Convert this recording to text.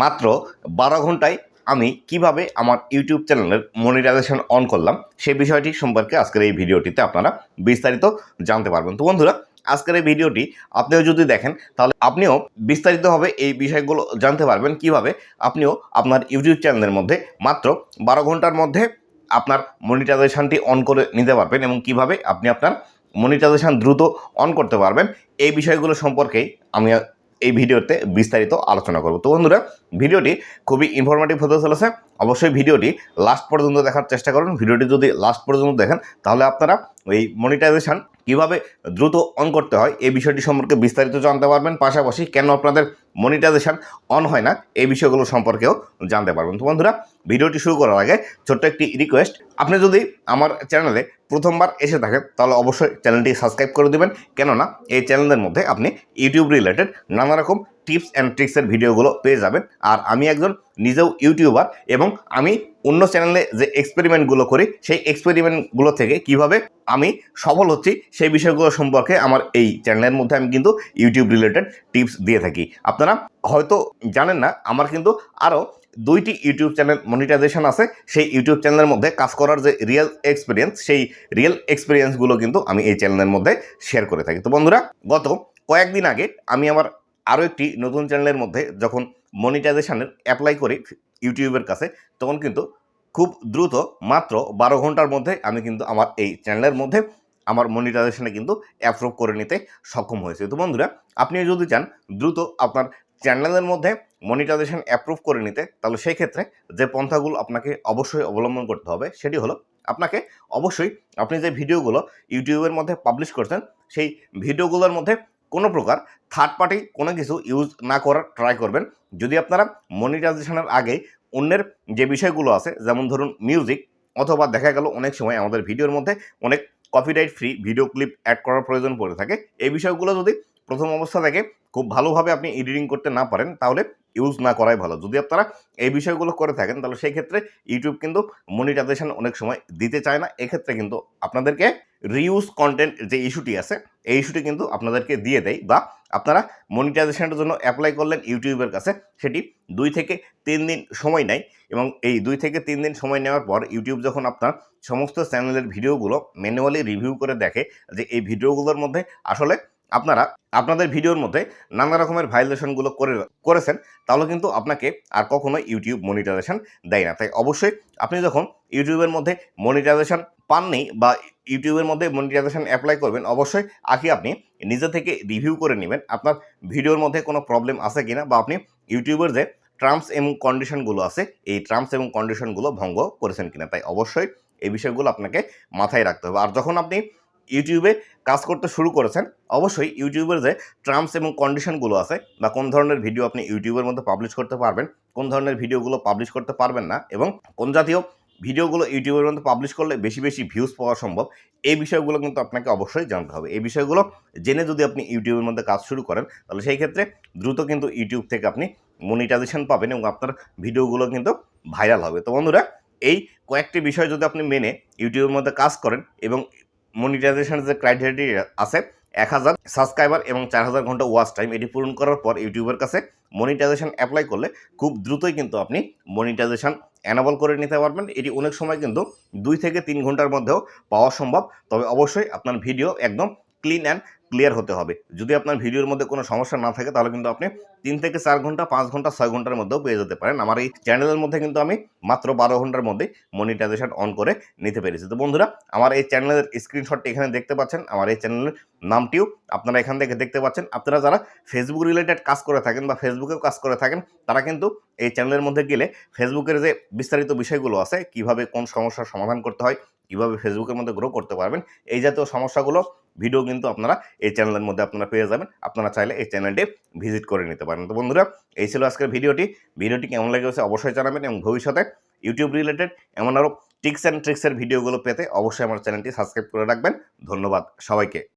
মাত্র 12 ঘন্টায় আমি কিভাবে আমার ইউটিউব চ্যানেলের মনিটাইজেশন অন করলাম সেই বিষয়টি সম্পর্কে আজকের এই ভিডিওটিতে আপনারা বিস্তারিত জানতে পারবেন। তো বন্ধুরা, আজকের এই ভিডিওটি আপনিও যদি দেখেন তাহলে আপনিও বিস্তারিতভাবে এই বিষয়গুলো জানতে পারবেন কিভাবে আপনিও আপনার ইউটিউব চ্যানেলের মধ্যে মাত্র 12 ঘন্টার মধ্যে আপনার মনিটাইজেশনটি অন করে নিতে পারবেন এবং কিভাবে আপনি আপনার মনিটাইজেশন দ্রুত অন করতে পারবেন এই বিষয়গুলো সম্পর্কেই আমি এই ভিডিওতে বিস্তারিত আলোচনা করব। তো বন্ধুরা, ভিডিওটি খুবই ইনফরমেটিভ হতে চলেছে। অবশ্যই ভিডিওটি লাস্ট পর্যন্ত দেখার চেষ্টা করুন। ভিডিওটি যদি লাস্ট পর্যন্ত দেখেন তাহলে আপনারা এই মনিটাইজেশন কীভাবে দ্রুত অন করতে হয় এই বিষয়টি সম্পর্কে বিস্তারিত জানতে পারবেন, পাশাপাশি কেন আপনাদের মনিটাইজেশন অন হয় না এই বিষয়গুলো সম্পর্কেও জানতে পারবেন। তো বন্ধুরা, ভিডিওটি শুরু করার আগে ছোট্ট একটি রিকোয়েস্ট, আপনি যদি আমার চ্যানেলে প্রথমবার এসে থাকেন তাহলে অবশ্যই চ্যানেলটি সাবস্ক্রাইব করে দেবেন, কেননা এই চ্যানেলের মধ্যে আপনি ইউটিউব রিলেটেড নানা রকম টিপস অ্যান্ড ট্রিক্সের ভিডিওগুলো পেয়ে যাবেন। আর আমি একজন নিজেও ইউটিউবার এবং আমি অন্য চ্যানেলে যে এক্সপেরিমেন্টগুলো করি সেই এক্সপেরিমেন্টগুলো থেকে কিভাবে আমি সফল হচ্ছি সেই বিষয়গুলো সম্পর্কে আমার এই চ্যানেলের মধ্যে আমি কিন্তু ইউটিউব রিলেটেড টিপস দিয়ে থাকি। আপনারা হয়তো জানেন না, আমার কিন্তু আরও 2টি ইউটিউব চ্যানেল মনিটাইজেশন আছে। সেই ইউটিউব চ্যানেলের মধ্যে কাজ করার যে রিয়েল এক্সপিরিয়েন্স, সেই রিয়েল এক্সপিরিয়েন্সগুলো কিন্তু আমি এই চ্যানেলের মধ্যে শেয়ার করে থাকি। তো বন্ধুরা, গত কয়েকদিন আগে আমি আমার আরও একটি নতুন চ্যানেলের মধ্যে যখন মনিটাইজেশনের অ্যাপ্লাই করি ইউটিউবের কাছে, তখন কিন্তু খুব দ্রুত মাত্র 12 ঘন্টার মধ্যে আমি কিন্তু আমার এই চ্যানেলের মধ্যে আমার মনিটাইজেশনে কিন্তু অ্যাপ্রুভ করে নিতে সক্ষম হয়েছে। তো বন্ধুরা, আপনি যদি চান দ্রুত আপনার চ্যানেলের মধ্যে মনিটাইজেশন অ্যাপ্রুভ করে নিতে, তাহলে সেই ক্ষেত্রে যে পন্থাগুলো আপনাকে অবশ্যই অবলম্বন করতে হবে সেটি হলো আপনাকে অবশ্যই আপনি যে ভিডিওগুলো ইউটিউবের মধ্যে পাবলিশ করছেন সেই ভিডিওগুলোর মধ্যে কোনো প্রকার থার্ড পার্টি কোনো কিছু ইউজ না করার ট্রাই করবেন। যদি আপনারা মনিটাইজেশনের আগে অন্যের যে বিষয়গুলো আছে, যেমন ধরুন মিউজিক, অথবা দেখা গেল অনেক সময় আমাদের ভিডিওর মধ্যে অনেক copyright free video clip add করার প্রয়োজন পড়ে থাকে, এই বিষয়গুলো যদি প্রথম অবস্থা থেকে খুব ভালোভাবে আপনি এডিটিং করতে না পারেন তাহলে ইউজ না করাই ভালো। যদি আপনারা এই বিষয়গুলো করে থাকেন তাহলে সেই ক্ষেত্রে ইউটিউব কিন্তু মনিটাইজেশন অনেক সময় দিতে চায় না। এক্ষেত্রে কিন্তু আপনাদেরকে রিউজ কন্টেন্ট যে ইস্যুটি আছে এই ইস্যুটি কিন্তু আপনাদেরকে দিয়ে দেয়, বা আপনারা মনিটাইজেশনের জন্য অ্যাপ্লাই করলেন ইউটিউবের কাছে, সেটি 2 থেকে 3 দিন সময় নেয় এবং এই 2 থেকে 3 দিন সময় নেওয়ার পর ইউটিউব যখন আপনার সমস্ত চ্যানেলের ভিডিওগুলো ম্যানুয়ালি রিভিউ করে দেখে যে এই ভিডিওগুলোর মধ্যে আসলে আপনারা আপনাদের ভিডিওর মধ্যে নানা রকমের ভায়োলেশনগুলো করেছেন, তাহলে কিন্তু আপনাকে আর কখনোই ইউটিউব মনিটাইজেশন দেয় না। তাই অবশ্যই আপনি যখন ইউটিউবের মধ্যে মনিটাইজেশন পাননি বা ইউটিউবের মধ্যে মনিটাইজেশন অ্যাপ্লাই করবেন, অবশ্যই আগে আপনি নিজে থেকে রিভিউ করে নেবেন আপনার ভিডিওর মধ্যে কোনো প্রবলেম আছে কিনা, বা আপনি ইউটিউবের যে টার্মস এবং কন্ডিশনগুলো আছে এই টার্মস এবং কন্ডিশনগুলো ভঙ্গ করেছেন কিনা। তাই অবশ্যই এই বিষয়গুলো আপনাকে মাথায় রাখতে হবে। আর যখন আপনি ইউটিউবে কাজ করতে শুরু করেছেন, অবশ্যই ইউটিউবের যে টার্মস এবং কন্ডিশনগুলো আছে, বা কোন ধরনের ভিডিও আপনি ইউটিউবের মধ্যে পাবলিশ করতে পারবেন, কোন ধরনের ভিডিওগুলো পাবলিশ করতে পারবেন না, এবং কোন জাতীয় ভিডিওগুলো ইউটিউবের মধ্যে পাবলিশ করলে বেশি বেশি ভিউজ পাওয়া সম্ভব, এই বিষয়গুলো কিন্তু আপনাকে অবশ্যই জানতে হবে। এই বিষয়গুলো জেনে যদি আপনি ইউটিউবের মধ্যে কাজ শুরু করেন তাহলে সেই ক্ষেত্রে দ্রুত কিন্তু ইউটিউব থেকে আপনি মনিটাইজেশন পাবেন এবং আপনার ভিডিওগুলো কিন্তু ভাইরাল হবে। তো বন্ধুরা, এই কয়েকটি বিষয় যদি আপনি মেনে ইউটিউবের মধ্যে কাজ করেন এবং মনিটাইজেশনের যে ক্রাইটেরিয়া আছে 1000 সাবস্ক্রাইবার এবং 4000 ঘন্টা ওয়াচ টাইম, এটি পূরণ করার পর ইউটিউবের কাছে মনিটাইজেশন অ্যাপ্লাই করলে খুব দ্রুতই কিন্তু আপনি মনিটাইজেশন অ্যানেবল করে নিতে পারবেন। এটি অনেক সময় কিন্তু 2 থেকে 3 ঘন্টার মধ্যেও পাওয়া সম্ভব, তবে অবশ্যই আপনার ভিডিও একদম ক্লিন অ্যান্ড ক্লিয়ার হতে হবে। যদি আপনার ভিডিওর মধ্যে কোনো সমস্যা না থাকে তাহলে কিন্তু আপনি 3 থেকে 4 ঘন্টা, 5 ঘন্টা, 6 ঘন্টার মধ্যেও পেয়ে যেতে পারেন। আমার এই চ্যানেলের মধ্যে কিন্তু আমি মাত্র 12 ঘন্টার মধ্যেই মনিটাইজেশন অন করে নিতে পেরেছি। তো বন্ধুরা, আমার এই চ্যানেলের স্ক্রিনশটটি এখানে দেখতে পাচ্ছেন, আমার এই চ্যানেলের নামটিও আপনারা এখান থেকে দেখতে পাচ্ছেন। আপনারা যারা ফেসবুক রিলেটেড কাজ করে থাকেন বা ফেসবুকেও কাজ করে থাকেন, তারা কিন্তু এই চ্যানেলের মধ্যে গেলে ফেসবুকের যে বিস্তারিত বিষয়গুলো আছে, কিভাবে কোন সমস্যার সমাধান করতে হয়, কিভাবে ফেসবুকের মধ্যে গ্রো করতে পারবেন, এই জাতীয় সমস্যাগুলো ভিডিও কিন্তু আপনারা এই চ্যানেলের মধ্যে আপনারা পেয়ে যাবেন। আপনারা চাইলে এই চ্যানেলটি ভিজিট করে নিতে পারেন। তো বন্ধুরা, এই ছিল আজকের ভিডিওটি কেমন লেগেছে অবশ্যই জানাবেন, এবং ভবিষ্যতে ইউটিউব রিলেটেড এমন আরও টিপস অ্যান্ড ট্রিক্সের ভিডিওগুলো পেতে অবশ্যই আমার চ্যানেলটি সাবস্ক্রাইব করে রাখবেন। ধন্যবাদ সবাইকে।